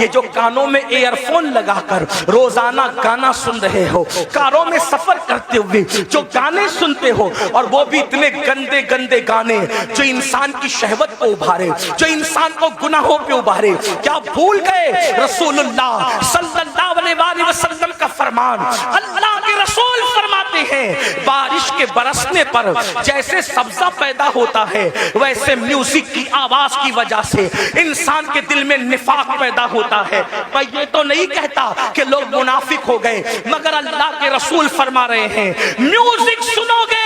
یہ جو کانوں میں ایئر فون لگا کر روزانہ گانا سن رہے ہو، کاروں میں سفر کرتے ہوئے جو گانے سنتے ہو، اور وہ بھی اتنے گندے گندے گانے جو انسان کی شہوت کو ابھارے، جو انسان کو گناہوں پہ ابھارے، کیا بھول گئے رسول اللہ صلی اللہ علیہ وسلم کا فرمان؟ اللہ کے رسول فرماتے ہیں بارش کے برسنے پر جیسے سبزہ پیدا ہوتا ہے، ویسے میوزک کی آواز کی وجہ سے انسان کے دل میں نفاق پیدا ہوتا ہے۔ میں یہ تو نہیں کہتا کہ لوگ منافق ہو گئے، مگر اللہ کے رسول فرما رہے ہیں میوزک سنو گے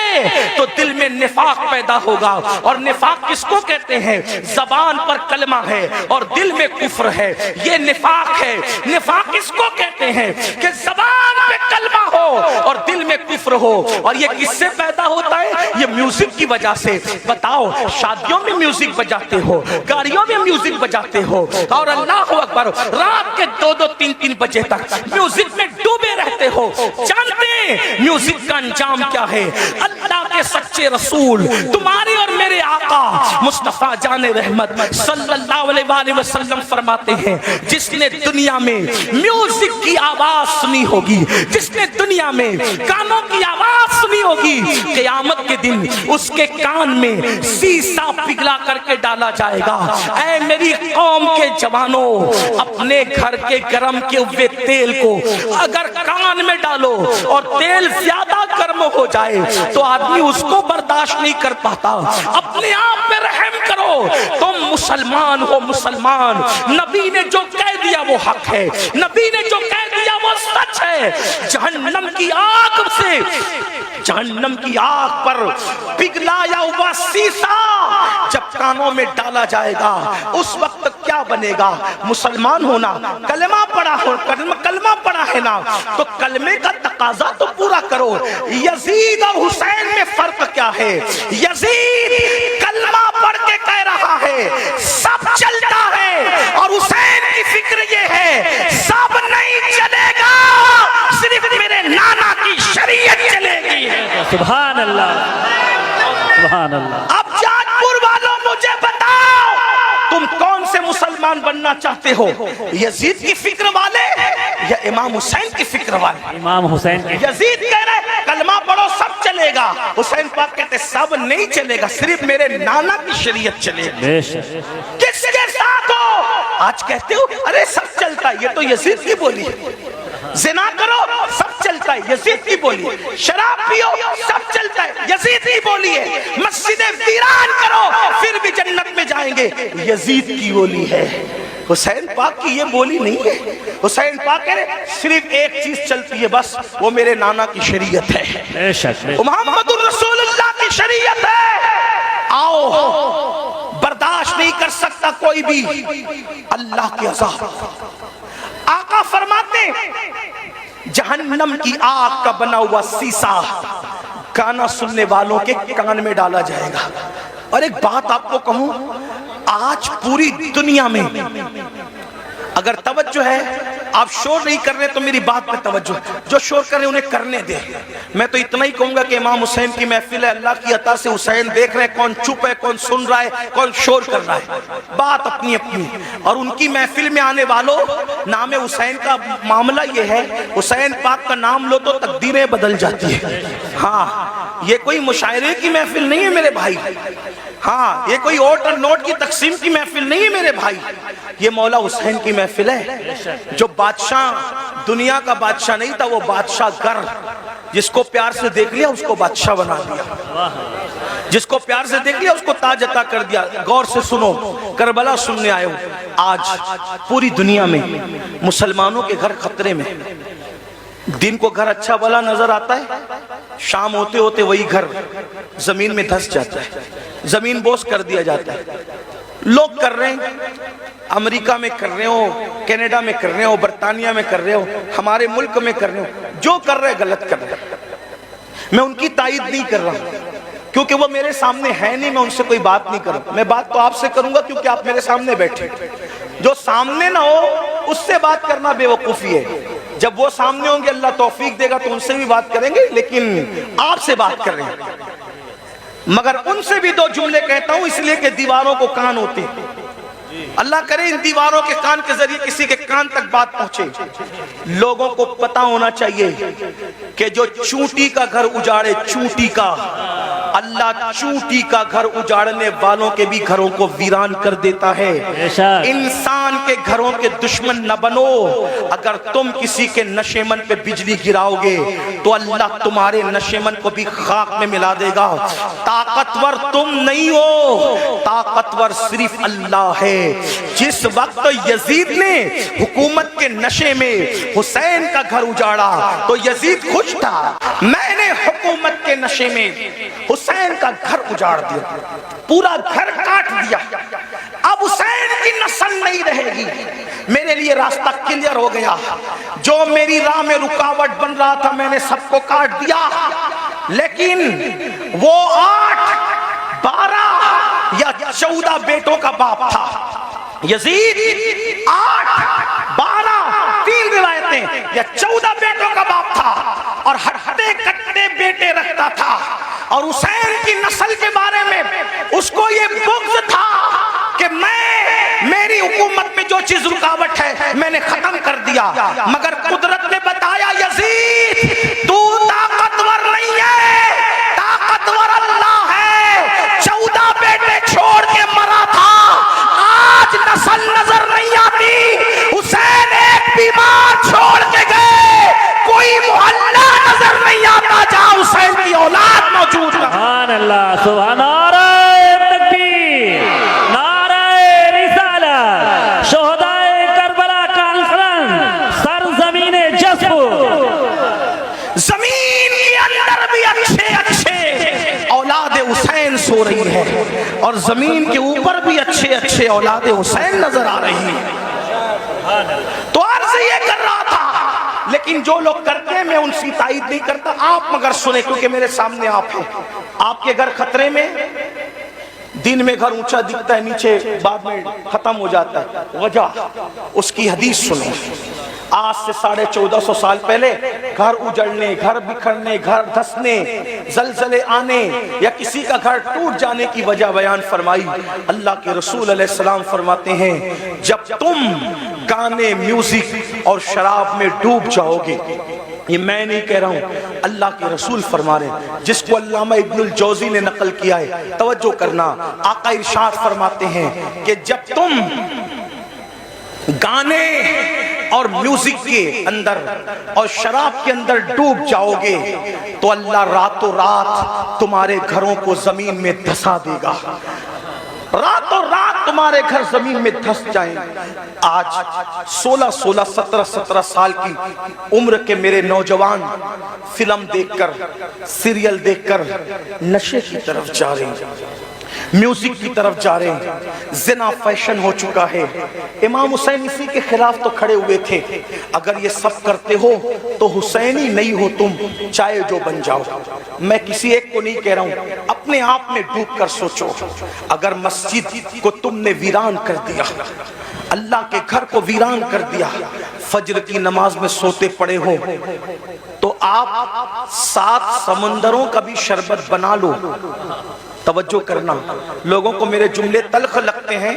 تو دل میں نفاق پیدا ہوگا، اور نفاق کس کو کہتے ہیں؟ زبان پر کلمہ ہے اور دل میں کفر ہے، یہ نفاق ہے۔ نفاق کس کو کہتے ہیں؟ کہ زبان پہ کلمہ ہو اور دل میں کفر ہو، اور یہ کس سے پیدا ہوتا ہے؟ یہ میوزک کی وجہ سے۔ بتاؤ، شادیوں میں میوزک بجاتے ہو، گاڑیوں میں میوزک بجاتے ہو، اور اللہ اکبر رات کے 2-3 بجے تک میوزک میں ڈوبے رہتے ہو۔ جانتے ہیں میوزک کا انجام کیا ہے؟ اللہ کے سچے رسول تمہارے اور میرے آقا مصطفیٰ جان رحمت صلی اللہ علیہ وسلم فرماتے ہیں جس نے دنیا میں میوزک کی آواز سنی ہوگی، جس نے دنیا میں گانوں کی آواز سنی ہوگی، قیامت کے دن اس کے کان میں سیسا پگھلا کر کے ڈالا جائے گا۔ اے میری قوم کے جوانوں، اپنے گھر کے گرم کے ہوئے تیل کو اگر کان میں ڈالو اور تیل زیادہ گرم ہو جائے تو آدمی اس کو برداشت نہیں کر پاتا۔ اپنے آپ پہ رحم کرو، تم مسلمان ہو، مسلمان۔ نبی نے جو کہہ دیا وہ حق ہے، نبی نے جو کہہ دیا وہ سچ ہے۔ جہنم کی آگ سے، جہنم کی آگ پر پگھلایا ہوا سیسا جب کانوں میں ڈالا جائے گا اس وقت کیا بنے گا؟ مسلمان ہونا، کلمہ پڑھا ہو، کلمہ پڑھا ہے نا، تو کلمے کا تقاضا تو پورا کرو۔ یزید اور حسین میں فرق کیا ہے؟ یزید کلمہ پڑھ کے کہہ رہا ہے سب چلتا ہے، اور حسین کی فکر یہ ہے سب نہیں چلے گا، صرف میرے نانا کی شریعت چلے گی۔ سبحان اللہ، سبحان اللہ۔ اب جان پور والوں مجھے بتاؤ، تم کون سے مسلمان بننا چاہتے ہو؟ یزید کی فکر والے یا امام حسین کی فکر والے؟ امام حسین کی۔ یزید کہہ رہے کلمہ پڑھو سب چلے گا، حسین پاک کہتے سب نہیں چلے گا، صرف میرے نانا کی شریعت چلے گی۔ بے شک۔ کس کے ساتھ ہو؟ آج کہتے ہو ارے سب چلتا ہے، یہ تو یزید کی بولی ہے۔ زنا کرو سب چلتا ہے، یزید کی بولی ہے۔ شراب پیو سب چلتا ہے، یزید کی بولی ہے۔ مسجدیں ویران کرو پھر بھی جنت میں جائیں گے، یزید کی بولی ہے۔ حسین پاک کی یہ بولی نہیں ہے۔ حسین پاک کہہ رہے صرف ایک چیز چلتی ہے بس، وہ میرے نانا کی شریعت ہے، بے شک۔ محمد الرسول اللہ کی شریعت ہے۔ آؤ، برداشت نہیں کر سکتا کوئی بھی اللہ کی عذاب۔ آقا فرماتے جہنم کی آگ کا بنا ہوا سیسا گانا سننے والوں کے کان میں ڈالا جائے گا۔ اور ایک بات آپ کو کہوں، آج پوری دنیا میں اگر توجہ ہے، آپ شور نہیں کر رہے تو میری بات پہ توجہ، جو شور کر رہے انہیں کرنے دے۔ میں تو اتنا ہی کہوں گا کہ امام حسین کی محفل ہے، اللہ کی عطا سے حسین دیکھ رہے ہیں، کون چپ ہے، کون سن رہا ہے، کون شور کر رہا ہے، بات اپنی اپنی۔ اور ان کی محفل میں آنے والوں، نام حسین کا معاملہ یہ ہے، حسین پاک کا نام لو تو تقدیریں بدل جاتی ہیں۔ ہاں، یہ کوئی مشاعرے کی محفل نہیں ہے میرے بھائی، ہاں یہ کوئی اوٹ اور نوٹ کی تقسیم کی محفل نہیں ہے میرے بھائی، یہ مولا حسین کی محفل ہے۔ جو بادشاہ دنیا کا بادشاہ نہیں تھا، وہ بادشاہ گر، جس کو پیار سے دیکھ لیا اس کو بادشاہ بنا دیا، جس کو پیار سے دیکھ لیا اس کو تاج عطا کر دیا۔ غور سے سنو، کربلا سننے آئے ہو، آج پوری دنیا میں مسلمانوں کے گھر خطرے میں۔ دن کو گھر اچھا بھلا نظر آتا ہے، شام ہوتے ہوتے وہی گھر زمین میں دھس جاتا ہے، زمین بوس کر دیا جاتا ہے۔ لوگ کر رہے ہیں، امریکہ میں کر رہے ہو، کینیڈا میں کر رہے ہو، برطانیہ میں کر رہے ہو، ہمارے ملک میں کر رہے ہو، جو کر رہے غلط کر رہے۔ میں ان کی تائید نہیں کر رہا کیونکہ وہ میرے سامنے ہے نہیں، میں ان سے کوئی بات نہیں کروں، میں بات تو آپ سے کروں گا کیونکہ آپ میرے سامنے بیٹھے۔ جو سامنے نہ ہو اس سے بات کرنا بے وقوفی ہے، جب وہ سامنے ہوں گے اللہ توفیق دے گا تو ان سے بھی بات کریں گے، لیکن آپ سے بات کر رہے ہیں۔ مگر ان سے بھی دو جملے کہتا ہوں اس لیے کہ دیواروں کو کان ہوتے ہیں۔ اللہ کرے ان دیواروں کے کان کے ذریعے کسی کے کان تک بات پہنچے. لوگوں کو پتا ہونا چاہیے کہ جو چونٹی کا گھر اجاڑے، چونٹی کا، اللہ چونٹی کا گھر اجاڑنے والوں کے بھی گھروں کو ویران کر دیتا ہے. انسان کے گھروں کے دشمن نہ بنو. اگر تم کسی کے نشیمن پہ بجلی گراؤ گے تو اللہ تمہارے نشیمن کو بھی خاک میں ملا دے گا. طاقتور تم نہیں ہو، طاقتور صرف اللہ ہے. جس وقت یزید نے حکومت کے نشے میں حسین کا گھر اجاڑا تو یزید خوش تھا. میں نے حکومت کے نشے میں حسین کا گھر اجاڑ دیا، پورا گھر کاٹ دیا، اب حسین کی نسل نہیں رہے گی. میرے لیے راستہ کلیئر ہو گیا. جو میری راہ میں رکاوٹ بن رہا تھا میں نے سب کو کاٹ دیا. لیکن وہ 8، 12 یا 14 بیٹوں کا باپ تھا. یزید 8، 12، 3 روایتیں یا 14 بیٹوں کا باپ تھا اور ہٹتے کٹتے بیٹے رکھتا تھا. اور حسین کی نسل کے بارے میں اس کو یہ بغض تھا کہ میری حکومت میں جو چیز رکاوٹ ہے میں نے ختم کر دیا. مگر قدرت نے بتایا یزید تو طاقتور نہیں ہے، طاقتور اللہ ہے. 14 بیٹے چھوڑ کے مرا تھا، آج نسل نظر نہیں آتی. حسین ایک بیمار چھوڑ کے گئے، کوئی محلہ نظر نہیں آتا جہاں حسین کی اولاد موجود ہے. سبحان اللہ، سبحان نعرہ تکبیر، نعرہ رسالت، شہدائے کربلا کانفرنس، سرزمین جذب. زمین کے اندر بھی اچھے اولاد حسین سو رہی ہے اور زمین کے اوپر بھی اچھے اولاد حسین نظر آ رہی ہے. تو عرض یہ کر رہا تھا، لیکن جو لوگ کرتے ہیں میں ان سے تائید نہیں کرتا. آپ مگر سنیں کیونکہ میرے سامنے آپ ہیں. آپ کے گھر خطرے میں، دن میں گھر اونچا دکھتا ہے، نیچے بعد میں ختم ہو جاتا ہے. وجہ اس کی حدیث سنیں. آج سے 1450 سال پہلے گھر اجڑنے، گھر بکھرنے، گھر دھسنے، زلزلے آنے یا کسی کا گھر ٹوٹ جانے کی وجہ بیان فرمائی. اللہ کے رسول علیہ السلام فرماتے ہیں جب تم گانے، میوزک اور شراب میں ڈوب جاؤ گے، یہ میں نہیں کہہ رہا ہوں، اللہ کے رسول فرما رہے ہیں، جس کو علامہ ابن الجوزی نے نقل کیا ہے. توجہ کرنا، آقا ارشاد فرماتے ہیں کہ جب تم گانے اور میوزک کے اندر اور شراب کے اندر ڈوب جاؤ گے تو اللہ راتوں رات تمہارے گھروں کو زمین میں دھسا دے گا. راتوں رات تمہارے گھر زمین میں دھس جائیں. آج 16، 17 سال کی عمر کے میرے نوجوان فلم دیکھ کر، سیریل دیکھ کر نشے کی طرف جا رہے ہیں، میوزک کی طرف جا رہے ہیں. زنا فیشن ہو چکا ہے. امام حسین اسی کے خلاف تو کھڑے ہوئے تھے. اگر یہ سب کرتے ہو تو حسینی نہیں ہو تم، چاہے جو بن جاؤ. میں کسی ایک کو نہیں کہہ رہا ہوں، اپنے آپ میں ڈوب کر سوچو. اگر مسجد کو تم نے ویران کر دیا، اللہ کے گھر کو ویران کر دیا، فجر کی نماز میں سوتے پڑے ہو تو آپ 7 سمندروں کا بھی شربت بنا لو. توجہ کرنا، لوگوں کو میرے جملے تلخ لگتے ہیں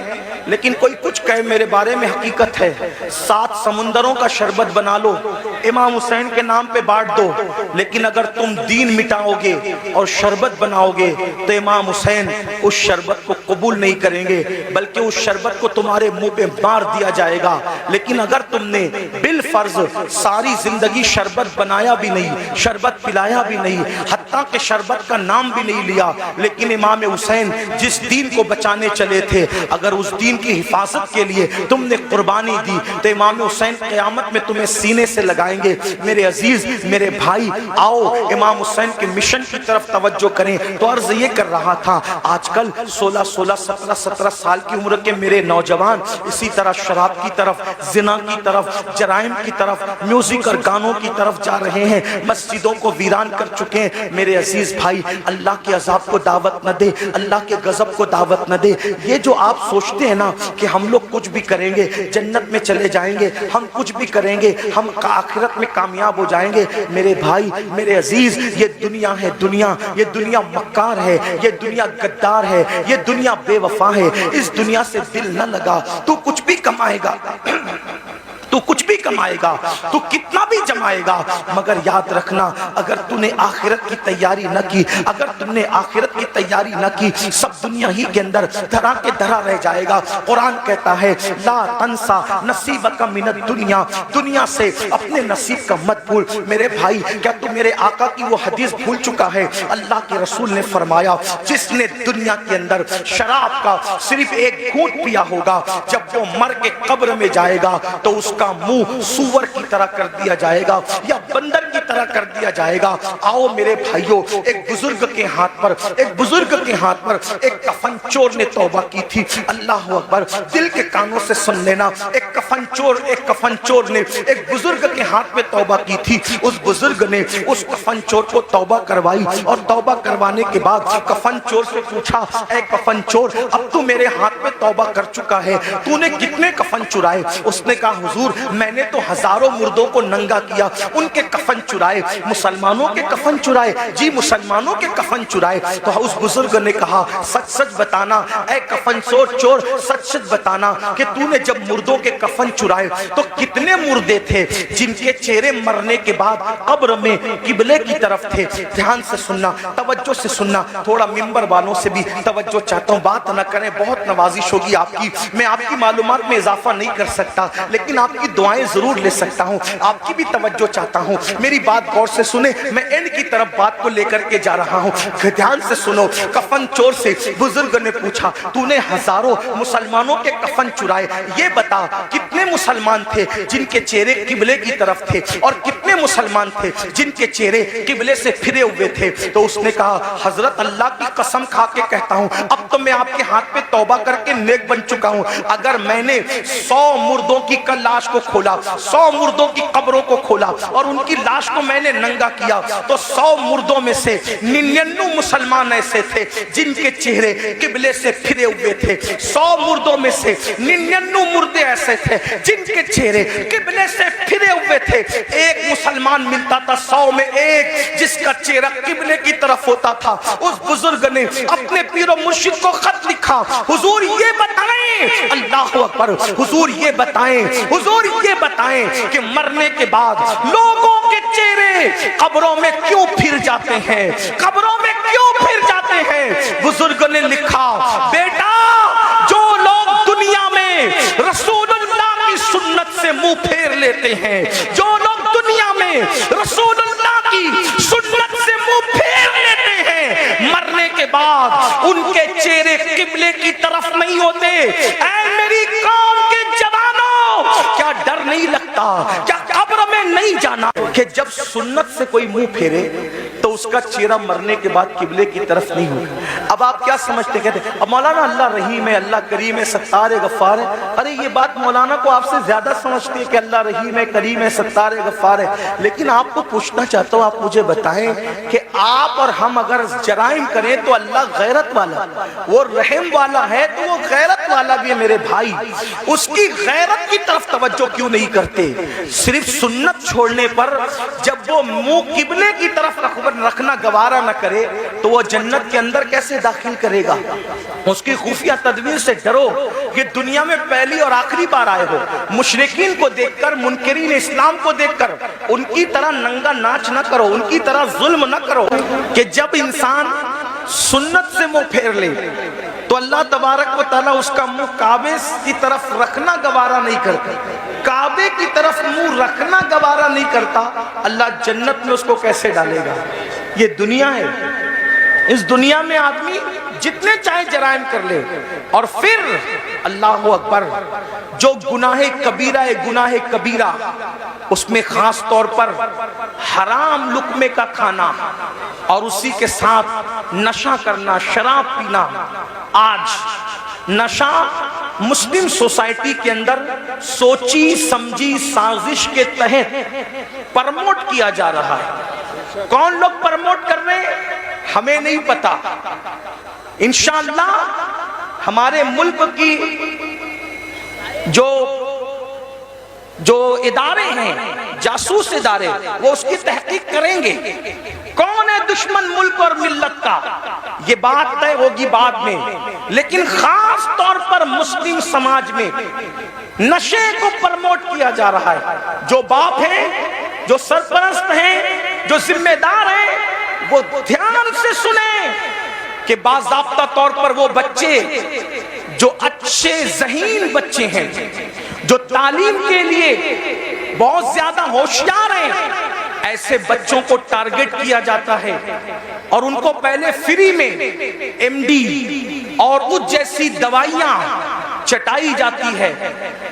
لیکن کوئی کچھ کہے میرے بارے میں حقیقت ہے. 7 سمندروں کا شربت بنا لو، امام حسین کے نام پہ بانٹ دو. لیکن اگر تم دین مٹاؤ گے اور شربت بناؤ گے تو امام حسین اس شربت کو قبول نہیں کریں گے، بلکہ اس شربت کو تمہارے منہ پہ مار دیا جائے گا. لیکن اگر تم نے بالفرض ساری زندگی شربت بنایا بھی نہیں، شربت پلایا بھی نہیں، حتیٰ کہ شربت کا نام بھی نہیں لیا، لیکن امام حسین جس دین کو بچانے چلے تھے، اگر اس دین کی حفاظت کے لیے تم نے قربانی دی تو امام حسین قیامت میں تمہیں سینے سے لگائیں گے. میرے عزیز، میرے بھائی، آؤ امام حسین کے مشن کی طرف توجہ کریں. تو عرض یہ کر رہا تھا، آج کل 16، 17 سال کی عمر کے میرے نوجوان اسی طرح شراب کی طرف، زنا کی طرف، جرائم کی طرف، میوزک اور گانوں کی طرف جا رہے ہیں، مسجدوں کو ویران کر چکے ہیں. میرے عزیز بھائی، اللہ کے عذاب کو دعوت نہ دے، اللہ کے غضب کو دعوت نہ دے. یہ جو آپ سوچتے ہیں نا کہ ہم لوگ کچھ بھی کریں گے جنت میں چلے جائیں گے، ہم کچھ بھی کریں گے ہم آخرت آخرت میں کامیاب ہو جائیں گے۔ میرے بھائی، میرے عزیز، یہ دنیا ہے، دنیا، یہ دنیا مکار ہے، یہ دنیا غدار ہے، یہ دنیا بے وفا ہے۔ اس دنیا سے دل نہ لگا، تو کچھ بھی کمائے گا، تو کچھ بھی کمائے گا، تو کتنا بھی جمائے گا، مگر یاد رکھنا اگر تو نے آخرت کی تیاری نہ کی، اگر تم نے آخرت کی تیاری نہ کی، سب دنیا ہی کے اندر دھرا کے دھرا رہ جائے گا۔ قرآن کہتا ہے لا تنسا نصیبک من الدنیا، دنیا سے اپنے نصیب کا مت بھول۔ میرے بھائی، کیا تو میرے آقا کی وہ حدیث بھول چکا ہے؟ اللہ کے رسول نے فرمایا جس نے دنیا کے اندر شراب کا صرف ایک گھونٹ پیا ہوگا، جب وہ مر کے قبر میں جائے گا تو اس کا منہ سور کی طرح کر دیا جائے گا یا بندر کی طرح کر دیا جائے گا۔ آؤ میرے بھائیوں، ایک بزرگ کے ہاتھ پر ایک کفن چور نے توبہ کی تھی۔ اللہ اکبر، دل کے کانوں سے سن لینا، ایک کفن چور نے ایک بزرگ کے ہاتھ میں توبہ کی تھی۔ اس بزرگ نے اس کفن چور کو توبہ کروائی، اور توبہ کروانے کے بعد کفن چور سے پوچھا اے کفن چور، اب تو میرے ہاتھ میں توبہ کر چکا ہے، تو نے کتنے کفن چرائے؟ اس نے کہا حضور میں نے تو ہزاروں مردوں کو ننگا کیا، ان کے کفن چرائے۔ مسلمانوں کے کفن چرائے؟ جی مسلمانوں کے کفن چرائے۔ تو اس بزرگ نے کہا سچ سچ بتانا اے کفن چور، سچ سچ بتانا کہ تو نے جب مردوں کے کفن چرائے تو کتنے مردے تھے جن کے چہرے مرنے کے بعد قبر میں قبلے کی طرف تھے؟ دھیان سے سننا، توجہ سے سننا، تھوڑا ممبر والوں سے بھی توجہ چاہتا ہوں، بات نہ کریں، بہت نوازش ہوگی آپ کی، میں آپ کی معلومات میں اضافہ نہیں کر سکتا لیکن آپ کی دعائیں ضرور لے سکتا ہوں، آپ کی بھی توجہ چاہتا ہوں، میری بات غور سے سنیں، میں ان کی طرف بات کو لے کر کے جا رہا ہوں، دھیان سے سنو۔ کفن چور سے بزرگ نے پوچھا تو نے ہزاروں مسلمانوں کے کفن چرائے، یہ بتا کتنے مسلمان تھے جن کے چہرے قبلے کی طرف تھے اور کتنے مسلمان تھے جن کے چہرے قبلے سے پھرے ہوئے تھے؟ تو اس نے کہا حضرت اللہ کی قسم کھا کے کہتا ہوں اب تو میں آپ کے ہاتھ پہ توبہ کر کے نیک بن چکا ہوں، اگر میں نے 100 مردوں کی لاش کو کھولا، 100 مردوں کی قبروں کو کھولا اور ان کی لاش کو میں نے ننگا کیا تو 100 مردوں میں سے 99 مسلمان ایسے تھے جن کے چہرے قبلے سے پھرے ہوئے تھے، 100 مردوں میں سے 99 مردے ایسے تھے جن کے چہرے قبلے سے پھرے ہوئے تھے۔ ایک مسلمان ملتا تھا 100 میں ایک جس کا چہرہ قبلے کی طرف ہوتا تھا۔ اس بزرگ نے اپنے پیر و مرشد کو خط لکھا، حضور یہ بتائیں، اللہ اکبر، حضور یہ بتائیں کہ مرنے کے بعد لوگوں کے چہرے قبروں میں کیوں پھر جاتے ہیں؟ بزرگ نے لکھا بیٹا جو لوگ دنیا میں رسول اللہ کی سنت سے منہ پھیر لیتے ہیں، جو لوگ دنیا میں رسول اللہ کی سنت سے منہ پھیر لیتے ہیں، مرنے کے بعد ان کے چہرے قبلے کی طرف نہیں ہوتے۔ اے میری قوم کے جوانوں، کیا ڈر نہیں لگتا؟ کیا قبر میں نہیں جانا کہ جب سنت سے کوئی منہ پھیرے تو اس کا چہرہ مرنے کے بعد قبلے کی طرف نہیں ہوگا؟ اب آپ کیا سمجھتے کہتے ہیں اب مولانا اللہ رحیم ہے، اللہ کریم ہے، ستار ہے، غفار ہے۔ ارے یہ بات مولانا کو آپ سے زیادہ سمجھتے ہیں کہ اللہ رحیم ہے، کریم ہے، ستار ہے، غفار ہے، لیکن آپ کو پوچھنا چاہتا ہوں، آپ مجھے بتائیں کہ آپ اور ہم اگر جرائم کریں تو اللہ غیرت والا، وہ رحم والا ہے تو وہ غیرت والا بھی ہے میرے بھائی، اس کی غیرت کی طرف توجہ کیوں نہیں کرتے؟ صرف سنت چھوڑنے پر جب وہ منہ قبلے کی طرف رکھنا گوارا نہ کرے تو وہ جنت کے اندر کیسے داخل کرے گا؟ اس کی خفیہ تدبیر سے ڈرو، یہ دنیا میں پہلی اور آخری بار آئے ہو، مشرکین کو دیکھ کر، منکرین اسلام کو دیکھ کر ان کی طرح ننگا ناچ نہ کرو، ان کی طرح ظلم نہ کرو کہ جب انسان سنت سے منہ پھیر لے تو اللہ تبارک و تعالیٰ اس کا منہ کعبے کی طرف رکھنا گوارا نہیں کرتا، کعبے کی طرف منہ رکھنا گوارا نہیں کرتا، اللہ جنت میں اس کو کیسے ڈالے گا؟ یہ دنیا ہے، اس دنیا میں آدمی جتنے چاہے جرائم کر لے، اور پھر اللہ اکبر جو گناہ کبیرہ اس میں خاص طور پر حرام لقمے کا کھانا اور اسی کے ساتھ نشہ کرنا، شراب پینا۔ آج نشہ مسلم سوسائٹی کے اندر سوچی سمجھی سازش کے تحت پرموٹ کیا جا رہا ہے۔ کون لوگ پرموٹ کر رہے ہیں ہمیں نہیں پتا، انشاءاللہ ہمارے ملک کی جو ادارے ہیں جاسوس ادارے وہ اس کی تحقیق کریں گے کون ہے دشمن ملک اور ملت کا، یہ بات طے ہوگی بعد میں۔ لیکن خاص طور پر مسلم سماج میں نشے کو پرموٹ کیا جا رہا ہے۔ جو باپ ہیں، جو سرپرست ہیں، جو ذمہ دار ہیں، وہ دھیان سے سنیں کہ باضابطہ طور پر وہ بچے جو اچھے ذہین بچے ہیں، جو تعلیم کے لیے بہت زیادہ ہوشیار ہیں، ایسے بچوں کو ٹارگٹ کیا جاتا ہے اور ان کو پہلے فری میں ایم ڈی اور اس جیسی دوائیاں چٹائی جاتی ہے،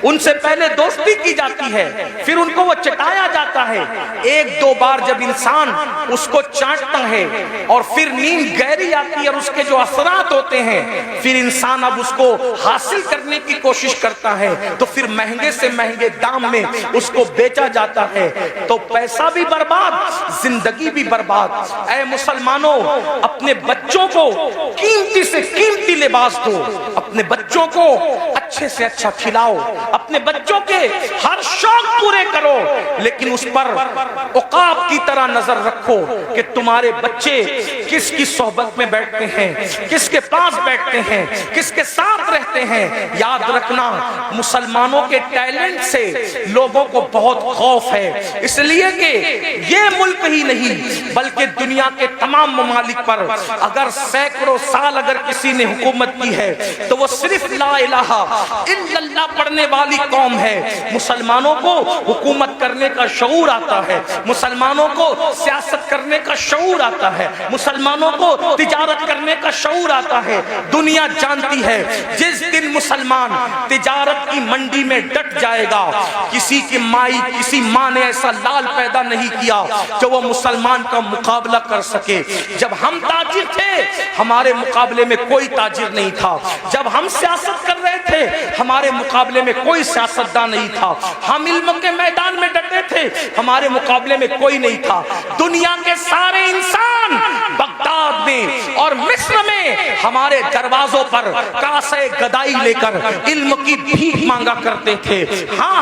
ان سے پہلے دوستی کی جاتی ہے، پھر ان کو وہ چٹایا جاتا ہے۔ ایک دو بار جب انسان اس کو چاٹتا ہے اور پھر نیند گہری آتی ہے اور اس کے جو اثرات ہوتے ہیں، پھر انسان اب اس کو حاصل کرنے کی کوشش کرتا ہے تو پھر مہنگے سے مہنگے دام میں اس کو بیچا جاتا ہے، تو پیسہ بھی برباد، زندگی بھی برباد۔ اے مسلمانوں، اپنے بچوں کو قیمتی سے قیمتی لباس دو، اپنے بچوں کو اچھے سے اچھا کھلاؤ، اپنے بچوں کے ہر شوق پورے کرو، لیکن اس پر عقاب کی طرح نظر رکھو کہ تمہارے بچے کس کی صحبت میں بیٹھتے ہیں، کس کے پاس بیٹھتے ہیں، کس کے ساتھ رہتے ہیں۔ یاد رکھنا، مسلمانوں کے ٹیلنٹ سے لوگوں کو بہت خوف ہے، اس لیے کہ یہ ملک ہی نہیں بلکہ دنیا کے تمام ممالک پر اگر سینکڑوں سال اگر کسی نے حکومت کی ہے تو وہ صرف لا الہ الا اللہ پڑھنے والی قوم ہے۔ مسلمانوں کو حکومت کرنے کا شعور آتا ہے، مسلمانوں کو سیاست کرنے کا شعور آتا ہے، مسلمانوں کو تجارت کرنے کا شعور آتا ہے۔ دنیا جانتی ہے جس دن مسلمان تجارت کی منڈی میں ڈٹ جائے گا، کسی ماں نے ایسا لال پیدا نہیں کیا جو وہ مسلمان کا مقابلہ کر سکے۔ جب ہم تاجر تھے ہمارے مقابلے میں کوئی تاجر نہیں تھا، جب ہم سیاست کر رہے تھے ہمارے مقابلے میں کوئی سیاستدان نہیں تھا، ہم علم کے میدان میں ڈٹے تھے ہمارے مقابلے میں کوئی نہیں تھا۔ دنیا کے سارے انسان بغداد میں اور مصر میں ہمارے دروازوں پر کاسے گدائی لے کر علم کی بھیک مانگا کرتے تھے۔ ہاں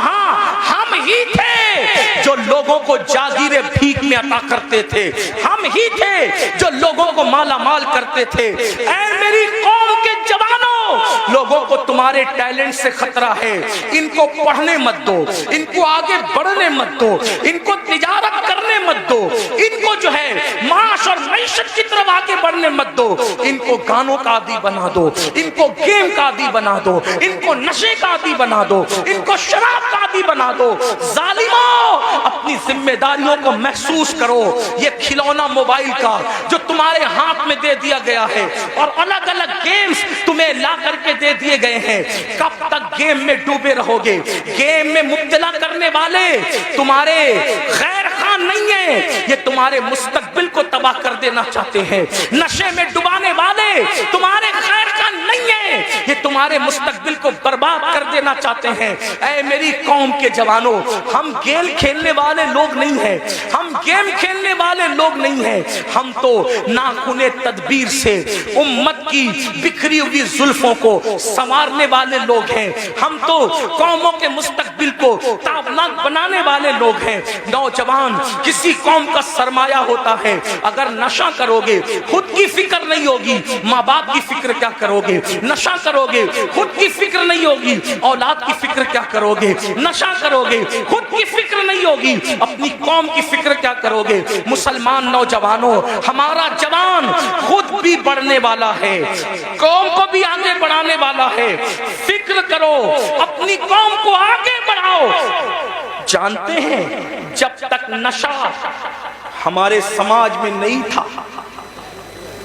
ہم ہی تھے جو لوگوں کو جاگیریں بھیک میں عطا کرتے تھے، ہم ہی تھے جو لوگوں کو مالا مال کرتے تھے۔ اے میری قوم کے جوانوں، لوگوں کو تمہارے ٹیلنٹ سے خطرہ ہے، ان کو پڑھنے مت دو، ان کو آگے بڑھنے مت دو، ان کو تجارت کرنے مت دو، ان کو جو ہے معاش اور معیشت کی طرف آگے بڑھنے مت دو، ان کو گانوں کا عادی بنا دو، ان کو گیم کا عادی بنا دو، ان کو نشے کا عادی بنا دو، ان کو شراب کا عادی بنا دو۔ ظالموں، اپنی ذمہ داریوں کو محسوس کرو۔ یہ کھلونا موبائل کا جو تمہارے ہاتھ میں دے دیا گیا ہے اور الگ الگ گیمز تمہیں لا کر کے دے دیے گئے ہیں، کب تک گیم میں ڈوبے رہو گے؟ گیم میں مبتلا کرنے والے تمہارے خیر خواہ نہیں ہیں، یہ تمہارے مستقبل کو تباہ کر دینا چاہتے ہیں۔ نشے میں ڈبانے والے تمہارے خیر خواہ نہیں ہیں، یہ تمہارے مستقبل کو برباد کر دینا چاہتے ہیں۔ اے میری قوم کے جوانوں، ہم گیم کھیلنے والے لوگ نہیں ہیں، ہم گیم کھیلنے والے لوگ نہیں ہیں، ہم تو ناخن تدبیر سے امت کی بکھری ہوئی زلفوں کو سنوارنے والے لوگ ہیں، ہم تو قوموں کے مستقبل کو تابناک بنانے والے لوگ ہیں۔ نوجوان کسی قوم کا سرمایہ ہوتا ہے، اگر نشہ کرو گے خود کی فکر نہیں ہوگی، ماں باپ کی فکر کیا کرو گے؟ نشہ کرو گے خود کی فکر نہیں ہوگی، اولاد کی فکر کیا کرو گے؟ نشہ کرو گے خود کی فکر نہیں ہوگی، اپنی قوم کی فکر کیا کرو گے؟ مسلمان نوجوانوں، ہمارا جوان خود بھی بڑھنے والا ہے، قوم کو بھی آگے بڑھانے والا ہے۔ فکر کرو، اپنی قوم کو آگے بڑھاؤ۔ جانتے ہیں جب تک نشہ ہمارے سماج میں نہیں تھا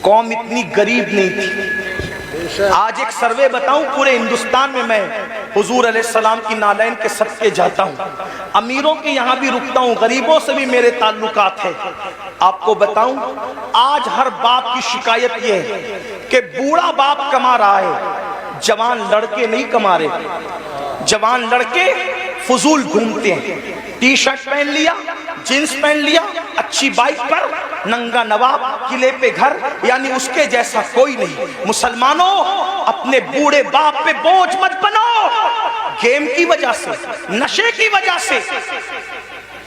قوم اتنی غریب نہیں تھی۔ آج ایک سروے بتاؤں، پورے ہندوستان میں میں حضور علیہ السلام کی نالین کے صدقے جاتا ہوں، امیروں کے یہاں بھی رکتا ہوں، غریبوں سے بھی میرے تعلقات ہیں۔ آپ کو بتاؤں، آج ہر باپ کی شکایت یہ ہے کہ بوڑھا باپ کما رہا ہے، جوان لڑکے نہیں کما رہے۔ جوان لڑکے فضول گھومتے ہیں، ٹی شرٹ پہن لیا، جینس پہن لیا، اچھی بائک پر، ننگا نواب، قلعے پہ گھر، یعنی اس کے جیسا کوئی نہیں۔ مسلمانوں، اپنے بوڑھے باپ پہ بوجھ مت بنو، گیم کی وجہ سے، نشے کی وجہ سے،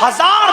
1000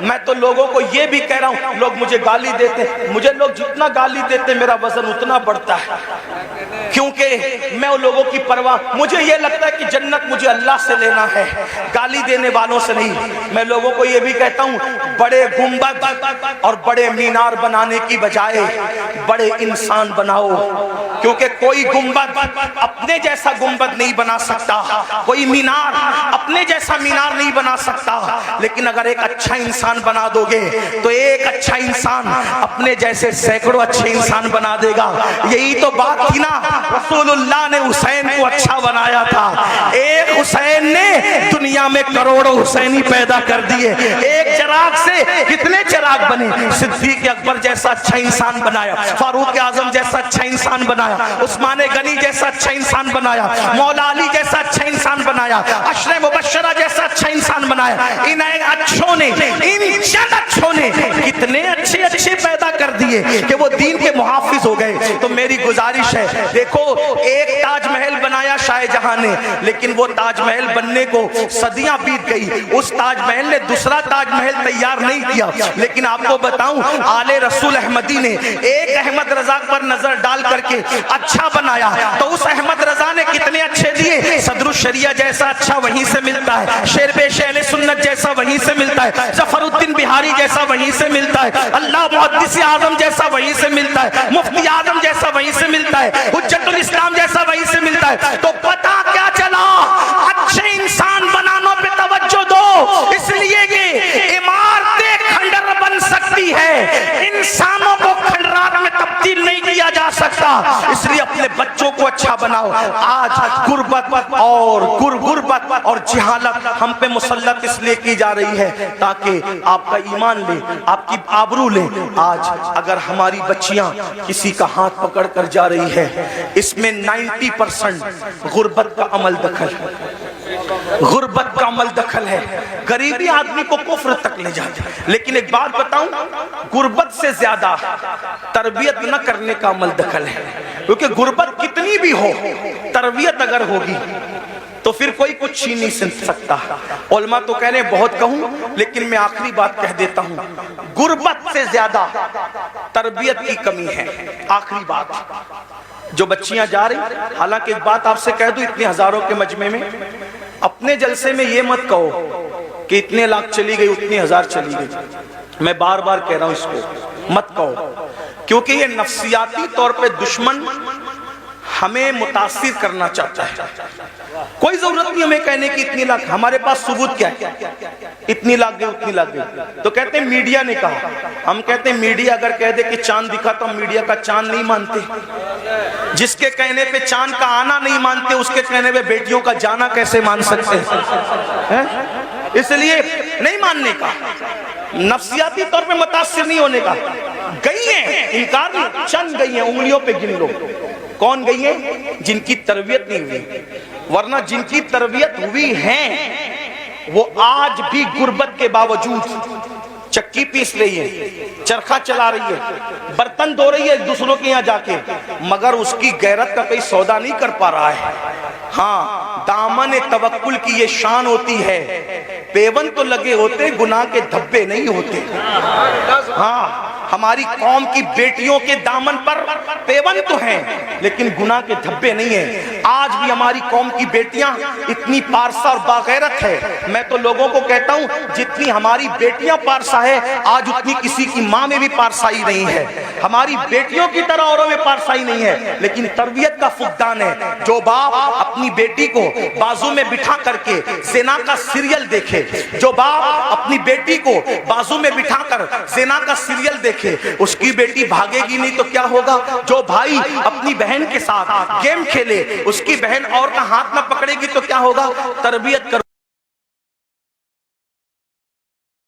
میں تو لوگوں کو یہ بھی کہہ رہا ہوں، لوگ مجھے گالی دیتے ہیں، مجھے لوگ جتنا گالی دیتے میرا وزن اتنا بڑھتا ہے، کیونکہ میں ان لوگوں کی پرواہ، مجھے یہ لگتا ہے کہ جنت مجھے اللہ سے لینا ہے، گالی دینے والوں سے نہیں۔ میں لوگوں کو یہ بھی کہتا ہوں، بڑے گنبد اور بڑے مینار بنانے کی بجائے بڑے انسان بناؤ، کیونکہ کوئی گنبد اپنے جیسا گنبد نہیں بنا سکتا، کوئی مینار اپنے جیسا مینار نہیں بنا سکتا، لیکن اگر ایک اچھا انسان بنا دو گے تو ایک اچھا انسان اپنے جیسے سینکڑوں اچھے انسان بنا دے گا۔ یہی تو بات تھی نا، رسول اللہ نے حسین کو اچھا بنایا تھا، ایک حسین نے دنیا میں کروڑوں حسینی پیدا کر دیے، ایک چراغ سے کتنے چراغ بنے، صدیق اکبر جیسا اچھا انسان بنایا، فاروق اعظم جیسا اچھا انسان بنایا، عثمان غنی جیسا اچھا انسان بنایا، مولا علی جیسا اچھا انسان بنایا، عشر مبشرہ جیسا اچھا انسان بنایا۔ ان اچھوں نے، ان چند اچھوں نے کتنے اچھے اچھے پیدا کر دیے کہ وہ دین کے محافظ ہو گئے۔ تو میری گزارش ہے، دیکھو ایک تاج محل بنایا شاہ جہاں نے، لیکن وہ تاج محل بننے کو صدیاں بیت گئی، اس تاج محل نے دوسرا تاج محل تیار نہیں کیا۔ لیکن آپ کو بتاؤں، آل رسول احمدی نے ایک احمد رضا پر نظر ڈال کر کے اچھا بنایا، تو اس احمد رضا نے کتنے اچھے دیے، صدر الشریعہ جیسا اچھا وہیں سے ملتا ہے، شیر پیش اہل سنت جیسا وہیں سے ملتا ہے، ظفر الدین بہاری جیسا وہیں سے ملتا ہے، اللہ محدث اعظم جیسا وہیں سے ملتا ہے، مفتی اعظم جیسا وہیں سے ملتا ہے، حجت الاسلام جیسا وہیں سے ملتا ہے۔ تو پتہ کیا چلا، اچھے انسان بنانے پہ توجہ دو، اس لیے یہ عمارتیں کھنڈر بن سکتی ہے، انسانوں کو کھنڈرات میں تبدیل نہیں کیا جا سکتا، اس لیے اپنے بچوں کو اچھا بناؤ۔ آج غربت اور جہالت ہم پہ مسلط اس لیے کی جا رہی ہے تاکہ آپ کا ایمان لے، آپ کی آبرو لے۔ آج اگر ہماری بچیاں کسی کا ہاتھ پکڑ کر جا رہی ہے، اس میں 90% غربت کا عمل دخل ہے، غربت کا عمل دخل ہے، غریبی آدمی کو کفر تک لے جاتی ہے۔ لیکن ایک بات بتاؤں، غربت سے زیادہ تربیت نہ کرنے کا عمل دخل ہے، کیونکہ غربت کتنی بھی ہو، تربیت اگر ہوگی تو پھر کوئی کچھ چھین نہیں سکتا۔ علماء تو کہہ رہے ہیں بہت کہوں، لیکن میں آخری بات کہہ دیتا ہوں، غربت سے زیادہ تربیت کی کمی ہے۔ آخری بات، جو بچیاں جا رہی، حالانکہ ایک بات آپ سے کہہ دوں، اتنے ہزاروں کے مجمع میں اپنے جلسے میں یہ مت کہو کہ اتنے لاکھ چلی گئی، اتنی ہزار چلی گئی، میں بار بار کہہ رہا ہوں اس کو مت کہو، کیونکہ یہ نفسیاتی طور پہ دشمن ہمیں متاثر کرنا چاہتا ہے۔ کوئی ضرورت نہیں ہمیں کہنے کی اتنی لاکھ، ہمارے پاس ثبوت کیا ہے، اتنی لاکھ گئی اتنی لاکھ گئی، تو کہتے ہیں میڈیا نے کہا، ہم کہتے ہیں میڈیا اگر کہہ دے کہ چاند دکھا تو ہم میڈیا کا چاند نہیں مانتے، جس کے کہنے پہ چاند کا آنا نہیں مانتے، اس کے کہنے پہ بیٹیوں کا جانا کیسے مان سکتے ہیں؟ اس لیے نہیں ماننے کا، نفسیاتی طور پہ متاثر نہیں ہونے کا۔ گئی ہیں، انکار نہیں، چند گئی ہیں، انگلیوں پہ گن لو کون گئی ہیں، جن کی تربیت نہیں ہوئی، ورنہ جن کی تربیت ہوئی ہیں وہ آج بھی غربت کے باوجود چکی پیس رہی ہے، چرخہ چلا رہی ہے، برتن دھو رہی ہے ایک دوسروں کے یہاں جا کے، مگر اس کی غیرت کا کوئی سودا نہیں کر پا رہا ہے۔ ہاں، دامن توکل کی یہ شان ہوتی ہے، پیون تو لگے ہوتے، گناہ کے دھبے نہیں ہوتے۔ ہاں، ہماری قوم کی بیٹیوں کے دامن پر پیون تو ہیں لیکن گناہ کے دھبے نہیں ہیں۔ آج بھی ہماری قوم کی بیٹیاں اتنی پارسا اور باغیرت ہے، میں تو لوگوں کو کہتا ہوں جتنی ہماری بیٹیاں پارسا ہے، آج اتنی کسی کی ماں میں بھی پارسائی نہیں ہے۔ ہماری بیٹیوں کی طرح اوروں میں پارسائی نہیں ہے، لیکن تربیت کا فقدان ہے۔ جو باپ اپنی بیٹی کو بازو میں بٹھا کر کے زنا کا سیریل دیکھے، جو باپ اپنی بیٹی کو بازو میں بٹھا کر زنا کا سیریل دیکھے، اس کی بیٹی بھاگے گی نہیں تو کیا ہوگا؟ جو بھائی اپنی بہن کے ساتھ گیم کھیلے، اس کی بہن اور کا ہاتھ نہ پکڑے گی تو کیا ہوگا؟ تربیت کرو۔